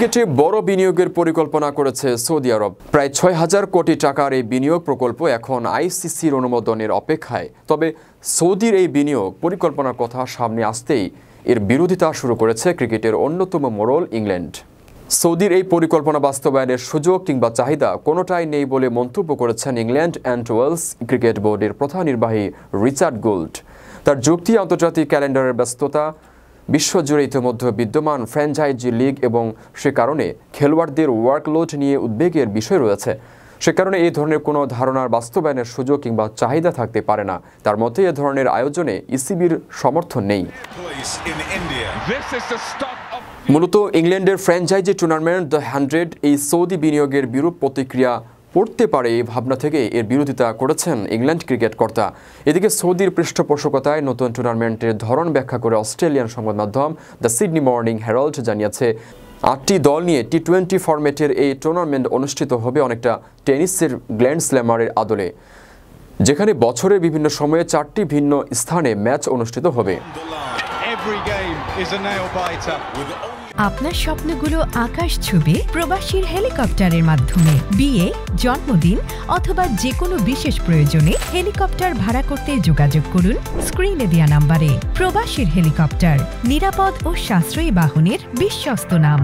ক্রিকেটে বড় বিনিয়োগের পরিকল্পনা করেছে সৌদি আরব। প্রায় ৬,০০০ কোটি টাকার এই বিনিয়োগ প্রকল্প এখন আইসিসির অনুমোদনের অপেক্ষায়। তবে সৌদির এই বিনিয়োগ পরিকল্পনার কথা সামনে আসতেই এর বিরোধিতা শুরু করেছে ক্রিকেটের অন্যতম মোড়ল ইংল্যান্ড। সৌদির এই পরিকল্পনা বাস্তবায়নের সুযোগ কিংবা চাহিদা কোনোটাই নেই বলে মন্তব্য করেছেন ইংল্যান্ড অ্যান্ড ওয়েলস ক্রিকেট বোর্ডের প্রধান নির্বাহী রিচার্ড গোল্ড। তার যুক্তি, আন্তর্জাতিক ক্যালেন্ডারের ব্যস্ততা, বিশ্বজুড়ে ইতিমধ্যে বিদ্যমান ফ্র্যাঞ্চাইজি লিগ এবং সে কারণে খেলোয়াড়দের ওয়ার্কলোড নিয়ে উদ্বেগের বিষয় রয়েছে। সে কারণে এই ধরনের কোনো ধারণার বাস্তবায়নের সুযোগ কিংবা চাহিদা থাকতে পারে না। তার মতে এ ধরনের আয়োজনে ইসিবির সমর্থন নেই। মূলত ইংল্যান্ডের ফ্র্যাঞ্চাইজি টুর্নামেন্ট দ্য 100 এই সৌদি বিনিয়োগের বিরূপ প্রতিক্রিয়া পড়তে পারে এই ভাবনা থেকে এর বিরোধিতা করেছেন ইংল্যান্ড ক্রিকেট কর্তা। এদিকে সৌদির পৃষ্ঠপোষকতায় নতুন টুর্নামেন্টের ধরন ব্যাখ্যা করে অস্ট্রেলিয়ান সংবাদ মাধ্যম দ্য সিডনি মর্নিং হেরাল্ড জানিয়েছে, ৮টি দল নিয়ে টি-20 ফরম্যাটের এই টুর্নামেন্ট অনুষ্ঠিত হবে অনেকটা টেনিসের গ্র্যান্ড স্ল্যামারের আদলে, যেখানে বছরের বিভিন্ন সময়ে 4টি ভিন্ন স্থানে ম্যাচ অনুষ্ঠিত হবে। আপনার স্বপ্নগুলো আকাশ ছুবে প্রবাসীর হেলিকপ্টারের মাধ্যমে। বিয়ে, জন্মদিন অথবা যে কোনো বিশেষ প্রয়োজনে হেলিকপ্টার ভাড়া করতে যোগাযোগ করুন স্ক্রিনে দেয়া নাম্বারে। প্রবাসীর হেলিকপ্টার, নিরাপদ ও সাশ্রয়ী বাহনের বিশ্বস্ত নাম।